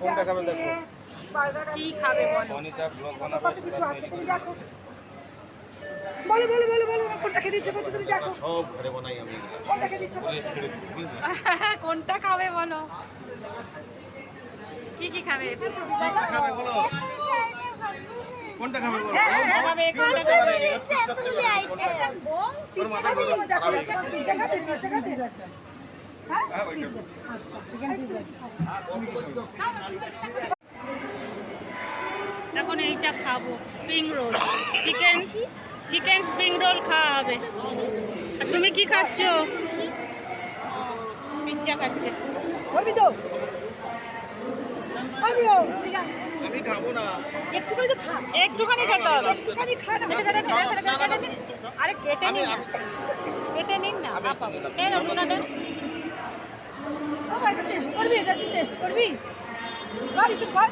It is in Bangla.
কোনটা খাবে দেখো। কি খাবে বলো? অনিতা ব্লগ বানাবে। কত কিছু আছে তুমি দেখো। বলো বলো বলো বলো কোনটা খেতে ইচ্ছে করছে তুমি দেখো। সব ঘরে বানাই আমি এগুলো। কোনটা খেতে ইচ্ছে বলে করছে? ছেড়ে দিই, বুঝলে? কোনটা খাবে বলো? কি কি খাবে? কোনটা খাবে বলো? কোনটা খাবে বলো? খাবে কোনটা খাবে? ওর মাথা বলো। দেখো পিজ্জা খাবে পিজ্জা খাবে হ্যাঁ পিজ্জা আচ্ছা চিকেন পিজ্জা এখন এইটা খাবো, spring roll, chicken spring roll খাওয়া হবে। আর তুমি কি খাচ্ছ? পিৎজা খাচ্ছে। করবি তো আমিও আমি খাবো না। একটুখানি তো খা একটুখানি খেতে হবে। একটুখানি খা না কেটে কেটে দিন, কেটে দিন। আরে কেটে নিন না, কেটে নিন না। নেন ওটা নেন। বাবা একটু টেস্ট করবি এটা তুই টেস্ট করবি কর একটু কর